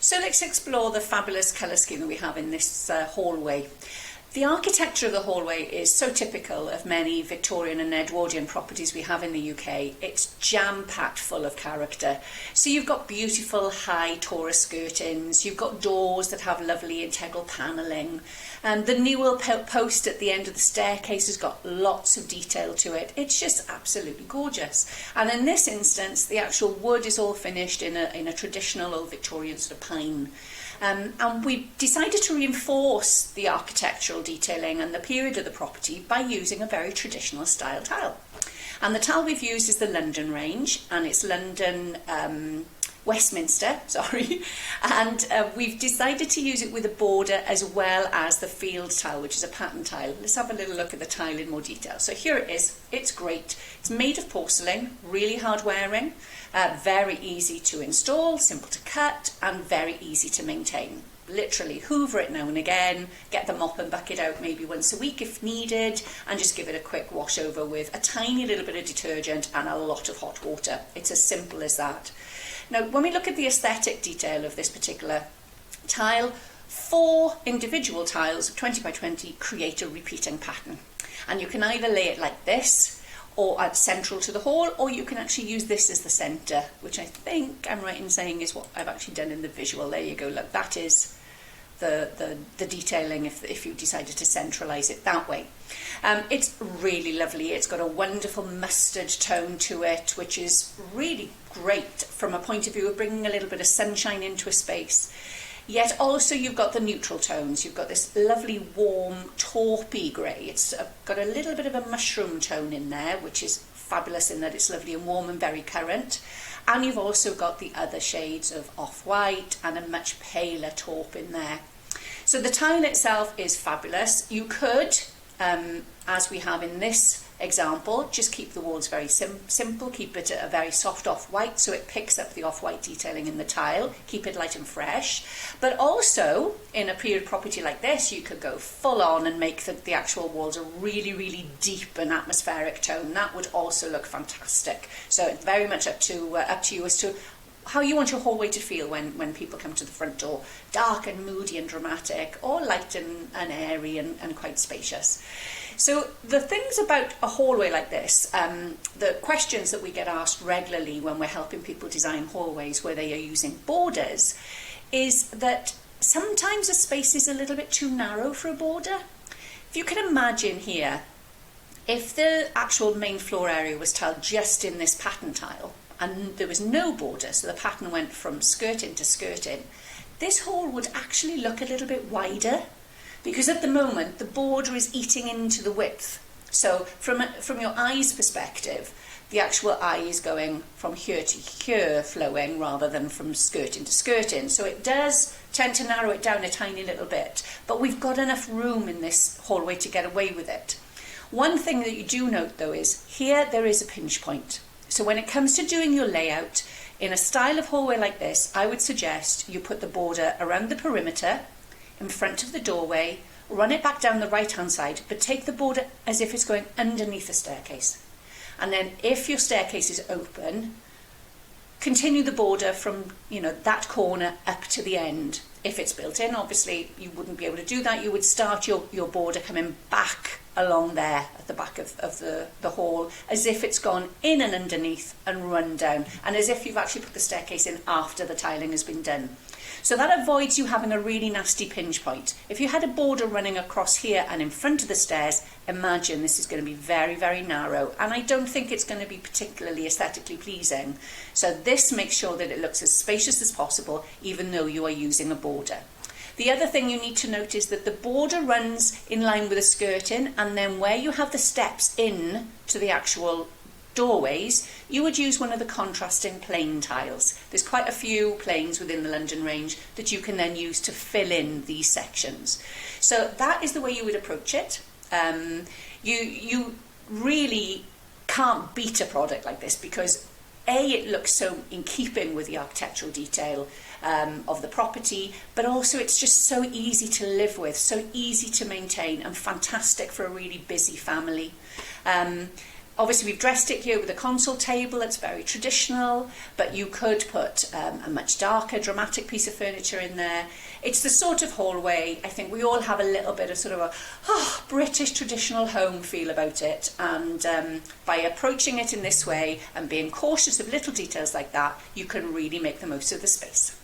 So let's explore the fabulous colour scheme that we have in this hallway. The architecture of the hallway is so typical of many Victorian and Edwardian properties we have in the UK. It's jam-packed full of character. So you've got beautiful high Taurus skirtings, you've got doors that have lovely integral panelling, and the newel post at the end of the staircase has got lots of detail to it. It's just absolutely gorgeous. And in this instance, the actual wood is all finished in a traditional old Victorian sort of pine. And we decided to reinforce the architectural detailing and the period of the property by using a very traditional style tile. And the tile we've used is the London range, and it's London Westminster, sorry, and we've decided to use it with a border as well as the field tile, which is a pattern tile. Let's have a little look at the tile in more detail. So here it is. It's great. It's made of porcelain, really hard wearing, very easy to install, simple to cut, and very easy to maintain. Literally hoover it now and again, get the mop and bucket out maybe once a week if needed, and just give it a quick wash over with a tiny little bit of detergent and a lot of hot water. It's as simple as that. Now, when we look at the aesthetic detail of this particular tile, 4 individual tiles of 20 by 20 create a repeating pattern. And you can either lay it like this, or at central to the hall, or you can actually use this as the centre, which I think I'm right in saying is what I've actually done in the visual. There you go, look, that is the detailing if you decided to centralise it that way. It's really lovely. It's got a wonderful mustard tone to it, which is really great from a point of view of bringing a little bit of sunshine into a space. Yet also you've got the neutral tones. You've got this lovely warm taupey grey. It's got a little bit of a mushroom tone in there, which is fabulous in that it's lovely and warm and very current. And you've also got the other shades of off-white and a much paler taupe in there. So the tile itself is fabulous. You could, as we have in this example, just keep the walls very simple, keep it a very soft off-white so it picks up the off-white detailing in the tile, keep it light and fresh. But also, in a period property like this, you could go full on and make the actual walls a really, really deep and atmospheric tone. That would also look fantastic. So it's very much up to you as to how you want your hallway to feel when people come to the front door. Dark and moody and dramatic, or light and airy and quite spacious. So the things about a hallway like this, the questions that we get asked regularly when we're helping people design hallways where they are using borders, is that sometimes a space is a little bit too narrow for a border. If you can imagine here, if the actual main floor area was tiled just in this pattern tile, and there was no border, so the pattern went from skirting to skirting, this hall would actually look a little bit wider, because at the moment the border is eating into the width. So from your eye's perspective, the actual eye is going from here to here flowing rather than from skirting to skirting. So it does tend to narrow it down a tiny little bit, but we've got enough room in this hallway to get away with it. One thing that you do note though is here there is a pinch point. So when it comes to doing your layout in a style of hallway like this, I would suggest you put the border around the perimeter, in front of the doorway, run it back down the right hand side, but take the border as if it's going underneath the staircase. And then if your staircase is open, continue the border from that corner up to the end. If it's built in, obviously you wouldn't be able to do that. You would start your border coming back along there at the back of the hall, as if it's gone in and underneath and run down, and as if you've actually put the staircase in after the tiling has been done. So that avoids you having a really nasty pinch point. If you had a border running across here and in front of the stairs, imagine this is going to be very, very narrow, and I don't think it's going to be particularly aesthetically pleasing. So this makes sure that it looks as spacious as possible, even though you are using a border. The other thing you need to note is that the border runs in line with the skirting, and then where you have the steps in to the actual doorways, you would use one of the contrasting plain tiles. There's quite a few plains within the London range that you can then use to fill in these sections. So that is the way you would approach it. You really can't beat a product like this because it looks so in keeping with the architectural detail of the property, but also it's just so easy to live with, so easy to maintain, and fantastic for a really busy family. Obviously, we've dressed it here with a console table that's very traditional, but you could put a much darker, dramatic piece of furniture in there. It's the sort of hallway, I think we all have a little bit of sort of a British traditional home feel about it, and by approaching it in this way and being cautious of little details like that, you can really make the most of the space.